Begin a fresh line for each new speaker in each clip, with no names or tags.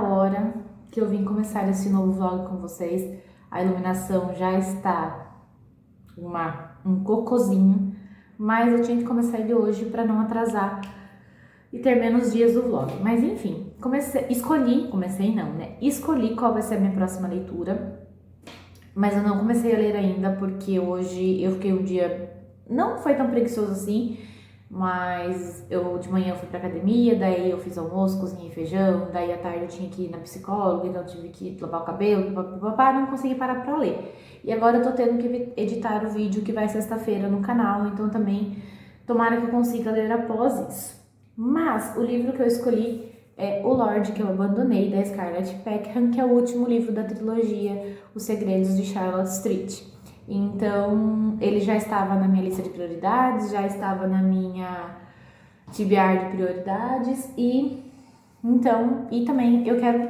hora que eu vim começar esse novo vlog com vocês. A iluminação já está um cocôzinho, mas eu tinha que começar ele hoje para não atrasar e ter menos dias do vlog. Mas enfim, escolhi qual vai ser a minha próxima leitura, mas eu não comecei a ler ainda porque hoje eu fiquei um dia, não foi tão preguiçoso assim, mas eu de manhã eu fui pra academia, daí eu fiz almoço, cozinhei feijão, daí à tarde eu tinha que ir na psicóloga, então eu tive que lavar o cabelo, papapá, não consegui parar pra ler. E agora eu tô tendo que editar o vídeo que vai sexta-feira no canal, então também tomara que eu consiga ler após isso. Mas o livro que eu escolhi é O Lorde que eu abandonei, da Scarlett Peckham, que é o último livro da trilogia Os Segredos de Charlotte Street. Então, ele já estava na minha lista de prioridades, já estava na minha TBR de prioridades e também eu quero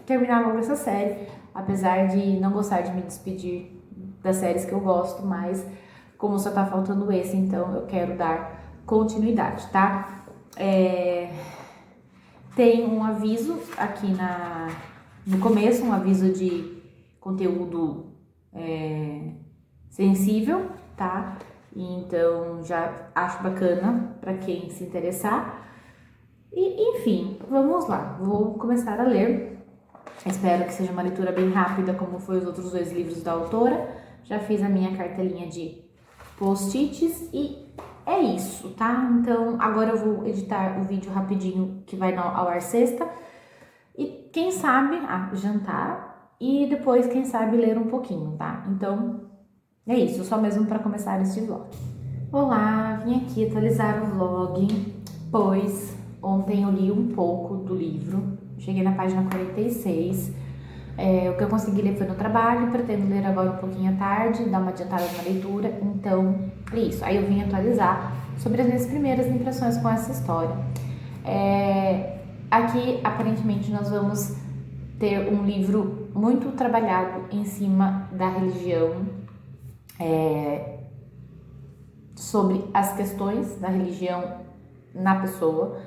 terminar logo essa série, apesar de não gostar de me despedir das séries que eu gosto, mas como só tá faltando esse, então eu quero dar continuidade, tá? Tem um aviso aqui no começo, um aviso de conteúdo sensível, tá? Então já acho bacana para quem se interessar. E enfim, vamos lá. Vou começar a ler. Espero que seja uma leitura bem rápida, como foi os outros dois livros da autora. Já fiz a minha cartelinha de post-its e é isso, tá? Então agora eu vou editar o vídeo rapidinho que vai ao ar sexta. E quem sabe jantar e depois, quem sabe, ler um pouquinho, tá? Então é isso, só mesmo para começar este vlog. Olá, vim aqui atualizar o vlog, pois ontem eu li um pouco do livro, cheguei na página 46. O que eu consegui ler foi no trabalho, pretendo ler agora um pouquinho à tarde, dar uma adiantada na leitura, então é isso. Aí eu vim atualizar sobre as minhas primeiras impressões com essa história. Aqui, aparentemente, nós vamos ter um livro muito trabalhado em cima da religião, sobre as questões da religião na pessoa,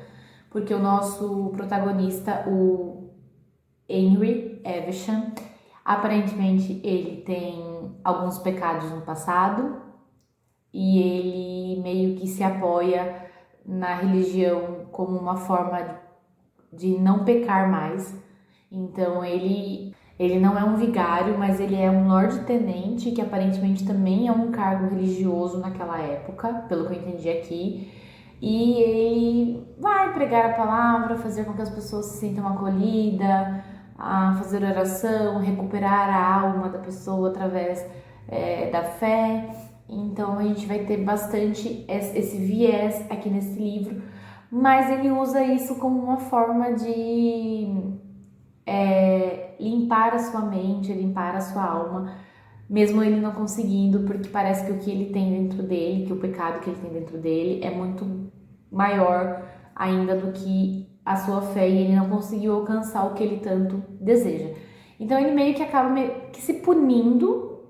porque o nosso protagonista, o Henry Evesham, aparentemente ele tem alguns pecados no passado e ele meio que se apoia na religião como uma forma de não pecar mais. Então ele não é um vigário, mas ele é um lorde-tenente, que aparentemente também é um cargo religioso naquela época, pelo que eu entendi aqui. E ele vai pregar a palavra, fazer com que as pessoas se sintam acolhidas, a fazer oração, recuperar a alma da pessoa através da fé. Então a gente vai ter bastante esse viés aqui nesse livro, mas ele usa isso como uma forma de limpar a sua mente, limpar a sua alma, mesmo ele não conseguindo, porque parece que o que ele tem dentro dele, que o pecado que ele tem dentro dele é muito maior ainda do que a sua fé, e ele não conseguiu alcançar o que ele tanto deseja. Então ele meio que acaba se punindo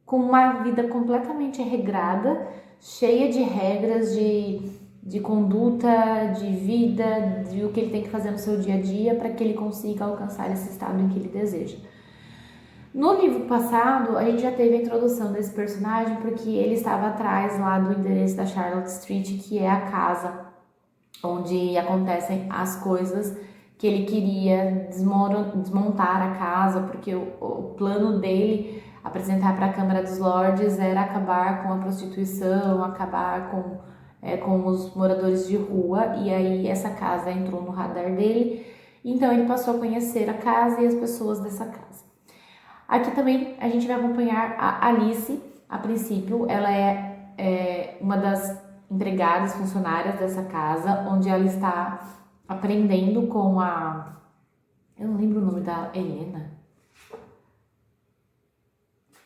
com uma vida completamente regrada, cheia de regras, de conduta, de vida, de o que ele tem que fazer no seu dia a dia para que ele consiga alcançar esse estado em que ele deseja. No livro passado, a gente já teve a introdução desse personagem porque ele estava atrás lá do endereço da Charlotte Street, que é a casa onde acontecem as coisas, que ele queria desmontar a casa, porque o plano dele apresentar para a Câmara dos Lordes era acabar com a prostituição, acabar com os moradores de rua, e aí essa casa entrou no radar dele, então ele passou a conhecer a casa e as pessoas dessa casa. Aqui também a gente vai acompanhar a Alice. A princípio ela é uma das empregadas, funcionárias dessa casa, onde ela está aprendendo com eu não lembro o nome da Helena.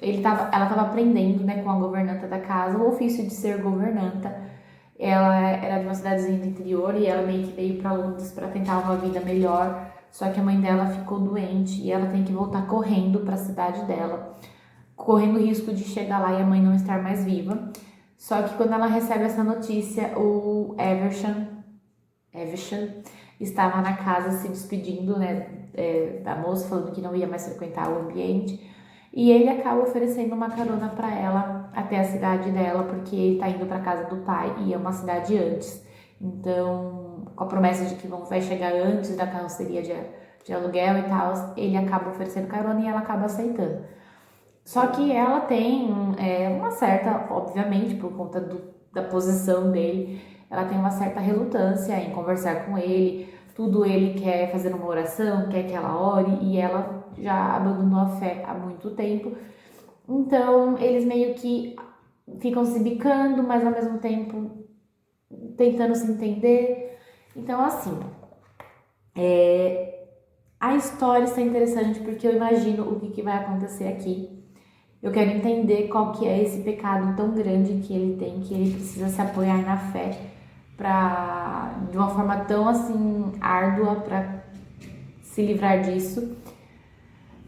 Ela estava aprendendo, né, com a governanta da casa, o ofício de ser governanta. Ela era de uma cidadezinha do interior e ela meio que veio para Londres para tentar uma vida melhor, só que a mãe dela ficou doente e ela tem que voltar correndo para a cidade dela, correndo o risco de chegar lá e a mãe não estar mais viva. Só que quando ela recebe essa notícia, o Evesham estava na casa se despedindo, né, da moça, falando que não ia mais frequentar o ambiente. E ele acaba oferecendo uma carona para ela até a cidade dela, porque ele tá indo para casa do pai e é uma cidade antes. Então, com a promessa de que vai chegar antes da carroceria de aluguel e tal, ele acaba oferecendo carona e ela acaba aceitando. Só que ela tem uma certa, obviamente, por conta da posição dele, ela tem uma certa relutância em conversar com ele. Tudo ele quer fazer uma oração, quer que ela ore, e ela já abandonou a fé há muito tempo. Então, eles meio que ficam se bicando, mas ao mesmo tempo tentando se entender. Então, assim, a história está interessante porque eu imagino o que vai acontecer aqui. Eu quero entender qual que é esse pecado tão grande que ele tem, que ele precisa se apoiar na fé de uma forma tão assim árdua para se livrar disso.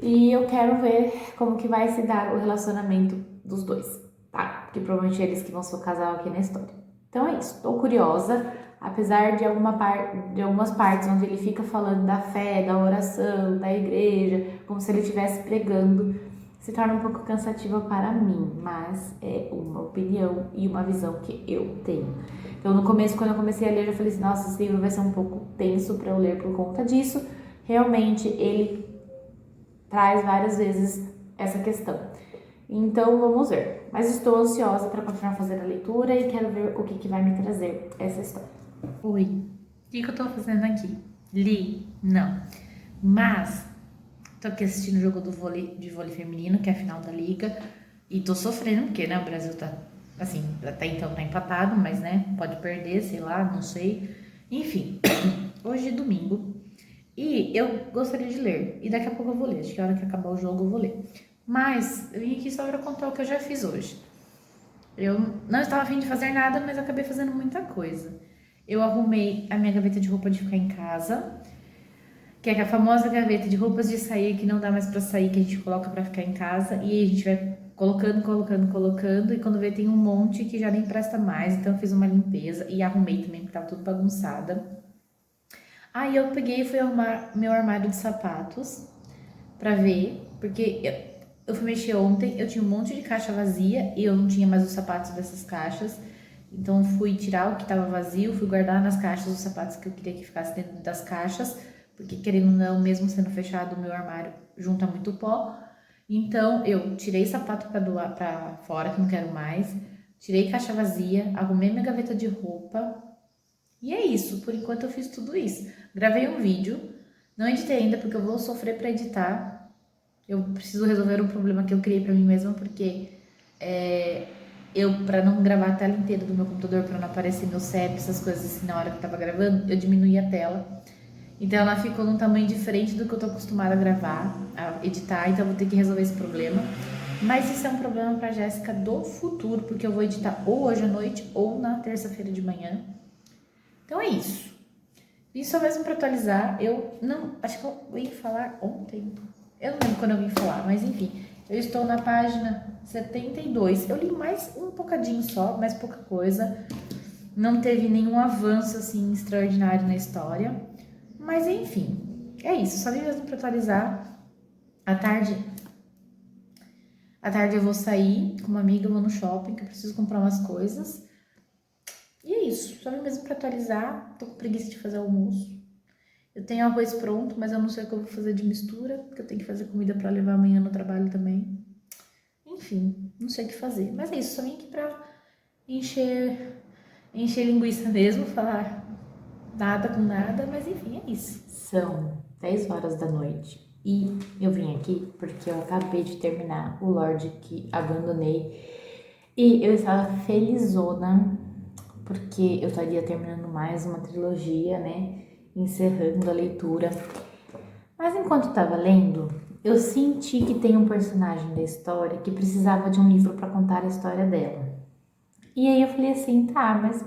E eu quero ver como que vai se dar o relacionamento dos dois, tá? Porque provavelmente eles que vão ser o casal aqui na história. Então é isso, tô curiosa, apesar de algumas partes onde ele fica falando da fé, da oração, da igreja, como se ele estivesse pregando, se torna um pouco cansativa para mim, mas é uma opinião e uma visão que eu tenho. Então no começo, quando eu comecei a ler, eu já falei assim, nossa, esse livro vai ser um pouco tenso para eu ler por conta disso. Realmente ele traz várias vezes essa questão. Então vamos ver. Mas estou ansiosa para continuar fazendo a leitura e quero ver o que vai me trazer essa história.
Oi, o que eu tô fazendo aqui? Li? Não. Mas tô aqui assistindo o jogo de vôlei feminino, que é a final da liga. E tô sofrendo, porque né, o Brasil tá, assim, até então tá empatado, mas né, pode perder, sei lá, não sei. Enfim, hoje é domingo. E eu gostaria de ler. E daqui a pouco eu vou ler. Acho que a hora que acabar o jogo eu vou ler. Mas eu vim aqui só pra contar o que eu já fiz hoje. Eu não estava a fim de fazer nada, mas acabei fazendo muita coisa. Eu arrumei a minha gaveta de roupa de ficar em casa, que é a famosa gaveta de roupas de sair que não dá mais pra sair, que a gente coloca pra ficar em casa, e aí a gente vai colocando, e quando vê tem um monte que já nem presta mais, então eu fiz uma limpeza e arrumei também, porque tava tudo bagunçada. Aí eu peguei e fui arrumar meu armário de sapatos pra ver, porque eu fui mexer ontem, eu tinha um monte de caixa vazia e eu não tinha mais os sapatos dessas caixas. Então fui tirar o que estava vazio, fui guardar nas caixas os sapatos que eu queria que ficasse dentro das caixas, porque querendo ou não, mesmo sendo fechado o meu armário, junta muito pó. Então eu tirei sapato para doar para fora, que não quero mais, tirei caixa vazia, arrumei minha gaveta de roupa. E é isso, por enquanto eu fiz tudo isso. Gravei um vídeo, não editei ainda porque eu vou sofrer para editar. Eu preciso resolver um problema que eu criei para mim mesma, porque para não gravar a tela inteira do meu computador, para não aparecer meu CEP, essas coisas assim na hora que eu tava gravando, eu diminuí a tela. Então ela ficou num tamanho diferente do que eu tô acostumada a gravar, a editar, então eu vou ter que resolver esse problema. Mas isso é um problema pra Jéssica do futuro, porque eu vou editar ou hoje à noite ou na terça-feira de manhã. Então é isso. Vim só mesmo pra atualizar. Eu não. Acho que eu ia falar ontem. Eu não lembro quando eu vim falar, mas enfim. Eu estou na página 72. Eu li mais um bocadinho só, mais pouca coisa. Não teve nenhum avanço assim extraordinário na história. Mas enfim, é isso. Só vim mesmo pra atualizar. À tarde eu vou sair com uma amiga, eu vou no shopping, que eu preciso comprar umas coisas. E é isso. Só vim mesmo pra atualizar. Tô com preguiça de fazer almoço. Eu tenho arroz pronto, mas eu não sei o que eu vou fazer de mistura, porque eu tenho que fazer comida pra levar amanhã no trabalho também. Enfim, não sei o que fazer. Mas é isso, só vim aqui pra encher linguiça mesmo, falar nada com nada, mas enfim, é isso.
São 10 horas da noite e eu vim aqui porque eu acabei de terminar o Lorde que abandonei e eu estava felizona porque eu estaria terminando mais uma trilogia, né? Encerrando a leitura. Mas enquanto estava lendo, eu senti que tem um personagem da história que precisava de um livro para contar a história dela. E aí eu falei assim, tá, mas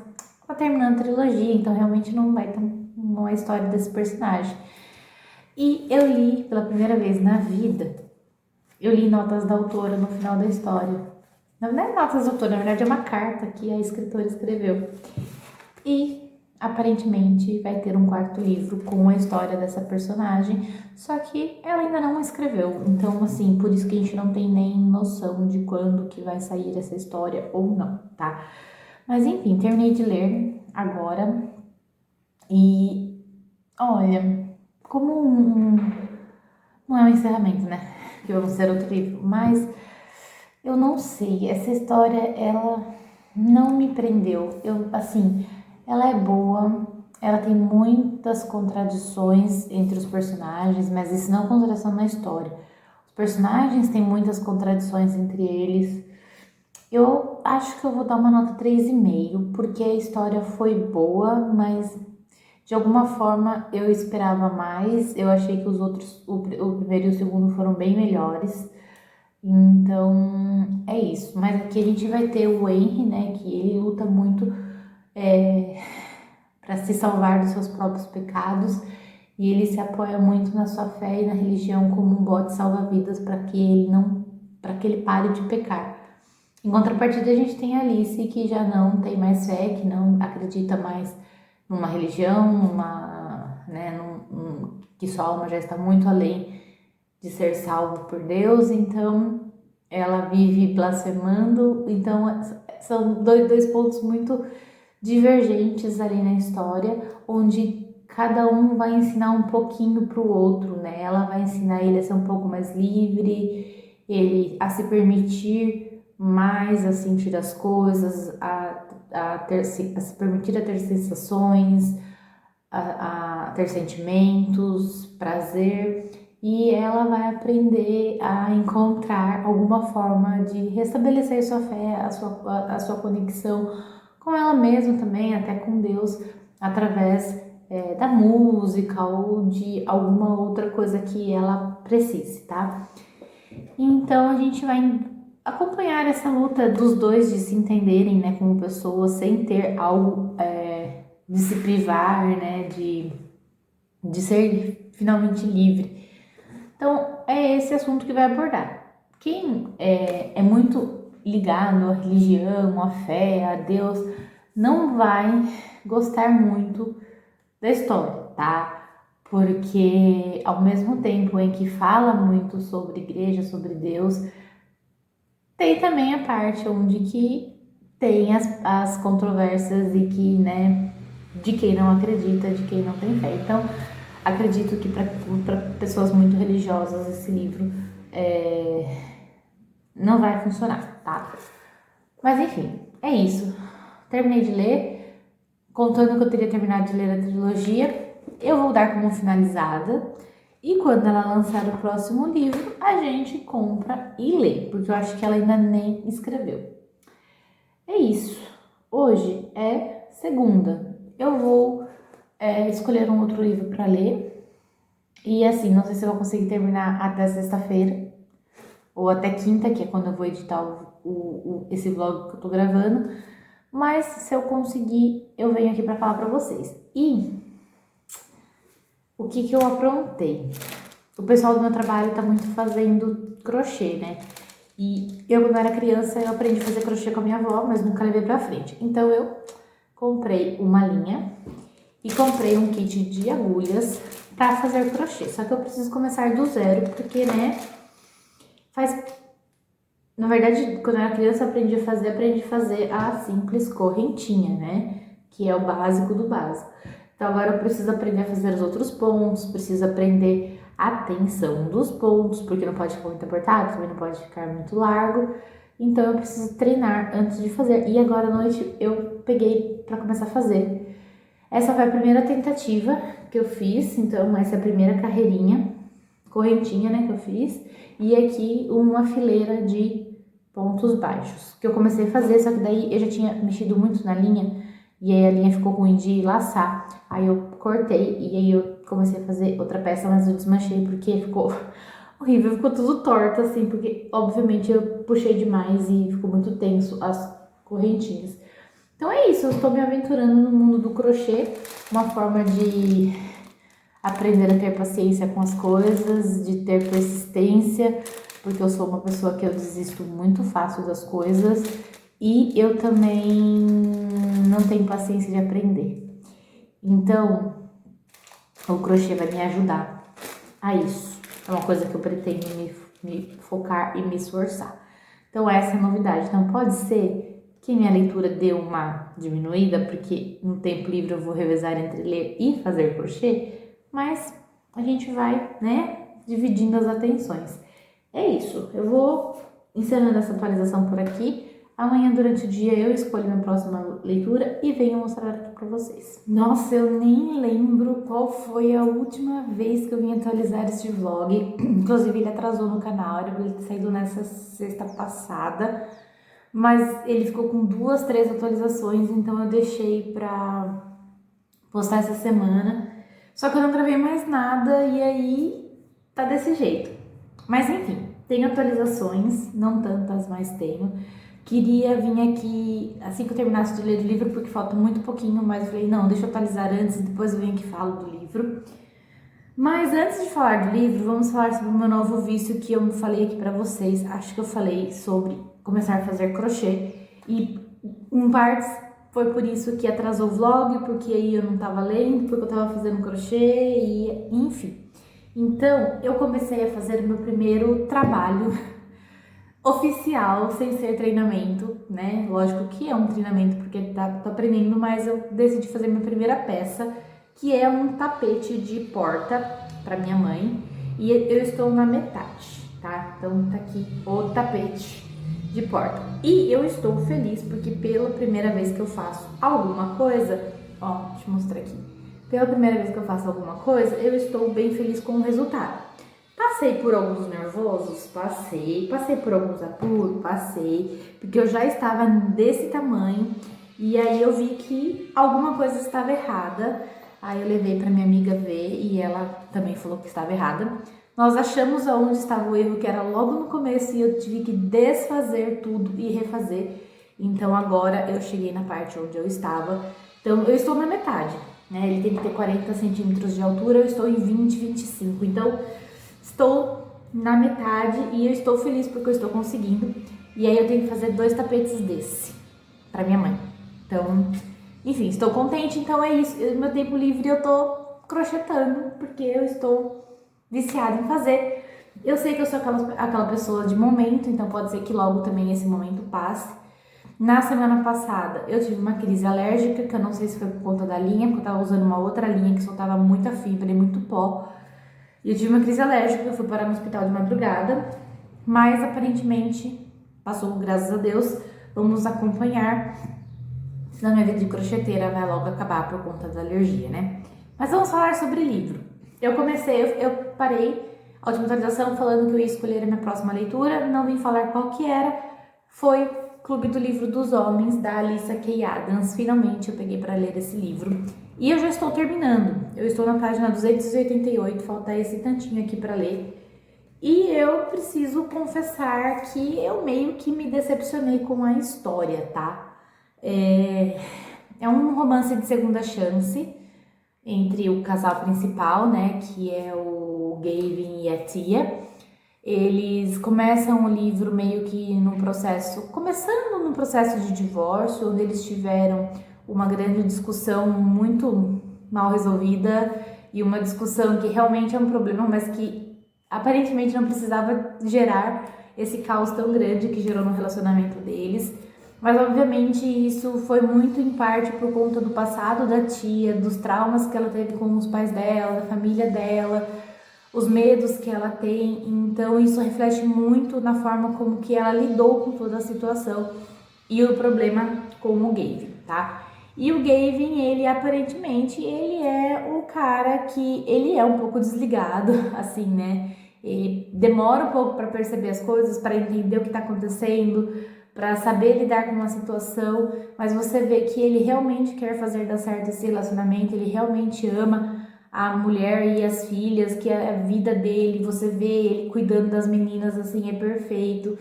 tá terminando a trilogia, então realmente não vai ter uma história desse personagem. E eu li pela primeira vez na vida, eu li notas da autora no final da história. Não é notas da autora, na verdade é uma carta que a escritora escreveu. E aparentemente vai ter um quarto livro com a história dessa personagem, só que ela ainda não escreveu, então assim, por isso que a gente não tem nem noção de quando que vai sair essa história ou não, tá? Mas enfim, terminei de ler agora e olha, como não é um encerramento, né? Que vamos ser outro livro, mas eu não sei, essa história ela não me prendeu. Eu assim, ela é boa, ela tem muitas contradições entre os personagens, mas isso não é contradição na história. Os personagens têm muitas contradições entre eles. Eu acho que eu vou dar uma nota 3,5, porque a história foi boa, mas de alguma forma eu esperava mais. Eu achei que os outros, o primeiro e o segundo foram bem melhores. Então é isso. Mas aqui a gente vai ter o Henry, né? Que ele luta muito para se salvar dos seus próprios pecados e ele se apoia muito na sua fé e na religião como um bote salva-vidas para que ele pare de pecar. Em contrapartida, a gente tem a Alice, que já não tem mais fé, que não acredita mais numa religião, que sua alma já está muito além de ser salvo por Deus, então ela vive blasfemando. Então são dois pontos muito divergentes ali na história, onde cada um vai ensinar um pouquinho pro outro, né? Ela vai ensinar ele a ser um pouco mais livre, ele a se permitir mais, a sentir as coisas, a se permitir a ter sensações, a ter sentimentos, prazer, e ela vai aprender a encontrar alguma forma de restabelecer sua fé, a sua conexão com ela mesma também, até com Deus, através da música ou de alguma outra coisa que ela precise, tá? Então a gente vai acompanhar essa luta dos dois de se entenderem, né, como pessoas, sem ter algo de se privar, né, de ser finalmente livre. Então é esse assunto que vai abordar. Quem é muito ligado à religião, à fé, a Deus, não vai gostar muito da história, tá? Porque ao mesmo tempo em que fala muito sobre igreja, sobre Deus, tem também a parte onde que tem as controvérsias e que, né, de quem não acredita, de quem não tem fé. Então, acredito que para pessoas muito religiosas esse livro não vai funcionar, tá? Mas enfim, é isso. Terminei de ler, contando que eu teria terminado de ler a trilogia. Eu vou dar como finalizada. E quando ela lançar o próximo livro, a gente compra e lê, porque eu acho que ela ainda nem escreveu. É isso. Hoje é segunda. Eu vou escolher um outro livro para ler. E assim, não sei se eu vou conseguir terminar até sexta-feira ou até quinta, que é quando eu vou editar esse vlog que eu tô gravando. Mas se eu conseguir, eu venho aqui para falar para vocês. E o que eu aprontei? O pessoal do meu trabalho tá muito fazendo crochê, né? E eu, quando era criança, eu aprendi a fazer crochê com a minha avó, mas nunca levei pra frente. Então, eu comprei uma linha e comprei um kit de agulhas pra fazer crochê. Só que eu preciso começar do zero, porque, né, Na verdade, quando eu era criança, eu aprendi a fazer a simples correntinha, né? Que é o básico do básico. Então, agora eu preciso aprender a fazer os outros pontos, preciso aprender a tensão dos pontos, porque não pode ficar muito apertado, também não pode ficar muito largo. Então, eu preciso treinar antes de fazer. E agora à noite eu peguei para começar a fazer. Essa foi a primeira tentativa que eu fiz, então essa é a primeira carreirinha, correntinha, né, que eu fiz. E aqui uma fileira de pontos baixos, que eu comecei a fazer, só que daí eu já tinha mexido muito na linha, e aí a linha ficou ruim de laçar, aí eu cortei, e aí eu comecei a fazer outra peça, mas eu desmanchei porque ficou horrível, ficou tudo torto, assim, porque obviamente eu puxei demais e ficou muito tenso as correntinhas. Então é isso, eu estou me aventurando no mundo do crochê, uma forma de aprender a ter paciência com as coisas, de ter persistência, porque eu sou uma pessoa que eu desisto muito fácil das coisas e eu também não tenho paciência de aprender. Então, o crochê vai me ajudar a isso. É uma coisa que eu pretendo me focar e me esforçar. Então, essa é a novidade. Então, pode ser que minha leitura deu uma diminuída, porque no tempo livre eu vou revezar entre ler e fazer crochê, mas a gente vai, né, dividindo as atenções. É isso. Eu vou encerrando essa atualização por aqui. Amanhã, durante o dia, eu escolho minha próxima leitura e venho mostrar aqui pra vocês. Nossa, eu nem lembro qual foi a última vez que eu vim atualizar este vlog. Inclusive, ele atrasou no canal, era pra ele ter saído nessa sexta passada. Mas ele ficou com 2, 3 atualizações, então eu deixei pra postar essa semana. Só que eu não gravei mais nada e aí tá desse jeito. Mas enfim, tenho atualizações, não tantas, mas tenho. Queria vir aqui assim que eu terminasse de ler o livro, porque falta muito pouquinho, mas eu falei, não, deixa eu atualizar antes, depois eu venho aqui e falo do livro. Mas antes de falar do livro, vamos falar sobre o meu novo vício que eu falei aqui pra vocês. Acho que eu falei sobre começar a fazer crochê e em partes foi por isso que atrasou o vlog, porque aí eu não tava lendo, porque eu tava fazendo crochê e enfim. Então, eu comecei a fazer o meu primeiro trabalho oficial, sem ser treinamento, né? Lógico que é um treinamento porque tô aprendendo, mas eu decidi fazer minha primeira peça, que é um tapete de porta para minha mãe, e eu estou na metade, tá? Então tá aqui o tapete de porta. E eu estou feliz porque pela primeira vez que eu faço alguma coisa, ó, deixa eu mostrar aqui. Pela primeira vez que eu faço alguma coisa, eu estou bem feliz com o resultado. Passei por alguns nervosos? Passei. Passei por alguns apuros? Passei. Porque eu já estava desse tamanho e aí eu vi que alguma coisa estava errada. Aí eu levei para minha amiga ver e ela também falou que estava errada. Nós achamos aonde estava o erro, que era logo no começo, e eu tive que desfazer tudo e refazer. Então agora eu cheguei na parte onde eu estava. Então eu estou na metade, né? Ele tem que ter 40 centímetros de altura, eu estou em 20, 25. Então estou na metade e eu estou feliz porque eu estou conseguindo. E aí eu tenho que fazer 2 tapetes desse para minha mãe. Então, enfim, estou contente. Então é isso. No meu tempo livre eu tô crochetando porque eu estou viciada em fazer. Eu sei que eu sou aquela pessoa de momento, então pode ser que logo também esse momento passe. Na semana passada eu tive uma crise alérgica, que eu não sei se foi por conta da linha, porque eu tava usando uma outra linha que soltava muita fibra e muito pó. E eu tive uma crise alérgica, eu fui parar no hospital de madrugada, mas aparentemente passou, graças a Deus. Vamos acompanhar, senão minha vida de crocheteira vai logo acabar por conta da alergia, né? Mas vamos falar sobre livro. Eu parei a última atualização falando que eu ia escolher a minha próxima leitura, não vim falar qual que era, foi Clube do Livro dos Homens, da Alyssa K. Adams. Finalmente eu peguei para ler esse livro. E eu já estou terminando. Eu estou na página 288, falta esse tantinho aqui para ler. E eu preciso confessar que eu meio que me decepcionei com a história, tá? É um romance de segunda chance entre o casal principal, né, que é o Gavin e a Tia. Eles começam o livro meio que começando num processo de divórcio, onde eles tiveram uma grande discussão muito mal resolvida e uma discussão que realmente é um problema, mas que aparentemente não precisava gerar esse caos tão grande que gerou no relacionamento deles. Mas obviamente isso foi muito em parte por conta do passado da tia, dos traumas que ela teve com os pais dela, da família dela, os medos que ela tem. Então isso reflete muito na forma como que ela lidou com toda a situação e o problema com o Gavin, tá? E o Gavin, ele aparentemente, ele é o cara que, ele é um pouco desligado, assim, né? Ele demora um pouco para perceber as coisas, para entender o que tá acontecendo, para saber lidar com uma situação, mas você vê que ele realmente quer fazer dar certo esse relacionamento, ele realmente ama a mulher e as filhas, que é a vida dele, você vê ele cuidando das meninas, assim, é perfeito.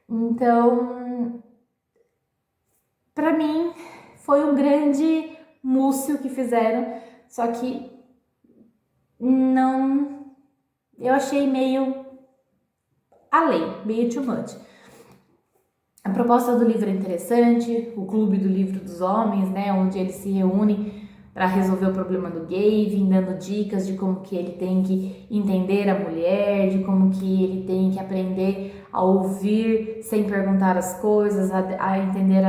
Então, pra mim, foi um grande múcio que fizeram, só que não, eu achei meio além, meio too much. A proposta do livro é interessante, o Clube do Livro dos Homens, né, onde eles se reúnem para resolver o problema do Gavin, dando dicas de como que ele tem que entender a mulher, de como que ele tem que aprender a ouvir sem perguntar as coisas, a entender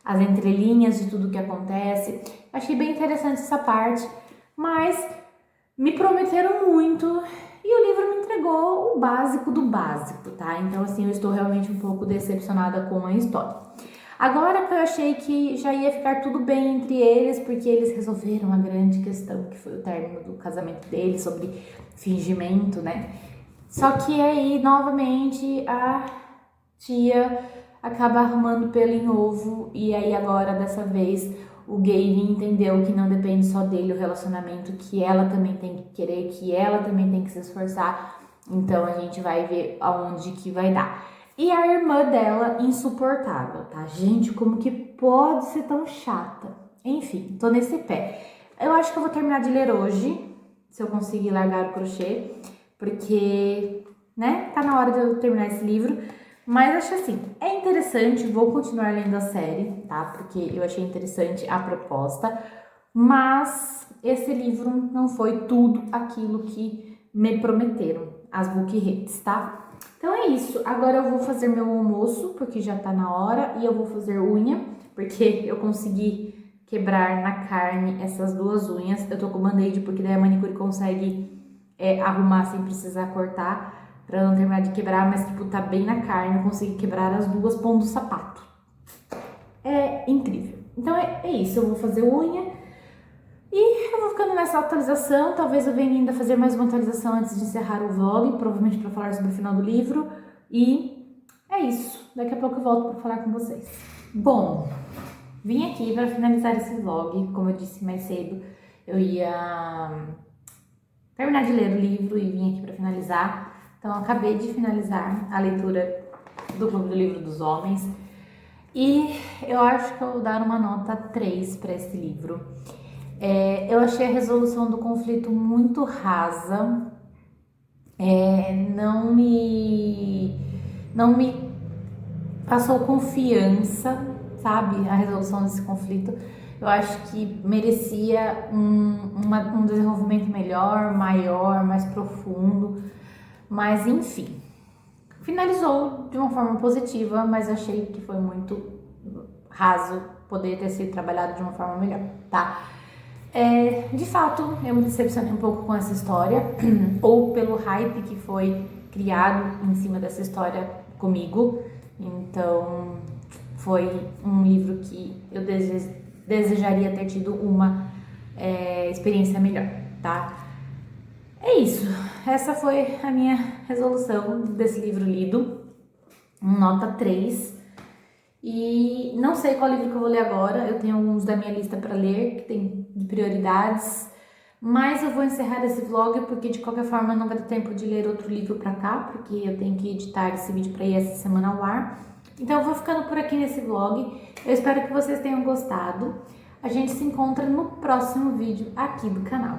as entrelinhas de tudo que acontece. Achei bem interessante essa parte, mas me prometeram muito e o livro me entregou o básico do básico, tá? Então, assim, eu estou realmente um pouco decepcionada com a história. Agora que eu achei que já ia ficar tudo bem entre eles, porque eles resolveram a grande questão, que foi o término do casamento deles, sobre fingimento, né? Só que aí, novamente, a tia acaba arrumando pelo em ovo, e aí agora, dessa vez, o Gavin entendeu que não depende só dele o relacionamento, que ela também tem que querer, que ela também tem que se esforçar. Então a gente vai ver aonde que vai dar. E a irmã dela, insuportável, tá? Gente, como que pode ser tão chata? Enfim, tô nesse pé. Eu acho que eu vou terminar de ler hoje, se eu conseguir largar o crochê, porque, né, tá na hora de eu terminar esse livro. Mas acho assim, é interessante, vou continuar lendo a série, tá? Porque eu achei interessante a proposta, mas esse livro não foi tudo aquilo que me prometeram, as book hits, tá? Então é isso, agora eu vou fazer meu almoço, porque já tá na hora, e eu vou fazer unha, porque eu consegui quebrar na carne essas duas unhas. Eu tô com band-aid, porque daí a manicure consegue arrumar sem precisar cortar, pra não terminar de quebrar, mas tipo, tá bem na carne, eu consegui quebrar as duas pondo o sapato. É incrível. Então é isso, eu vou fazer unha e eu vou ficando nessa atualização. Talvez eu venha ainda fazer mais uma atualização antes de encerrar o vlog, provavelmente para falar sobre o final do livro. E é isso, daqui a pouco eu volto para falar com vocês. Bom, vim aqui para finalizar esse vlog. Como eu disse mais cedo, eu ia terminar de ler o livro e vim aqui para finalizar. Então, eu acabei de finalizar a leitura do Clube do Livro dos Homens e eu acho que eu vou dar uma nota 3 para esse livro. Eu achei a resolução do conflito muito rasa, não me passou confiança, sabe, a resolução desse conflito. Eu acho que merecia um desenvolvimento melhor, maior, mais profundo, mas enfim, finalizou de uma forma positiva, mas achei que foi muito raso, poder ter sido trabalhado de uma forma melhor, tá? De fato, eu me decepcionei um pouco com essa história, ou pelo hype que foi criado em cima dessa história comigo. Então, foi um livro que eu desejaria ter tido uma experiência melhor, tá? É isso, essa foi a minha resolução desse livro lido, nota 3. E não sei qual livro que eu vou ler agora, eu tenho alguns da minha lista para ler, que tem de prioridades, mas eu vou encerrar esse vlog porque de qualquer forma não vai ter tempo de ler outro livro para cá, porque eu tenho que editar esse vídeo para ir essa semana ao ar. Então eu vou ficando por aqui nesse vlog, eu espero que vocês tenham gostado. A gente se encontra no próximo vídeo aqui do canal.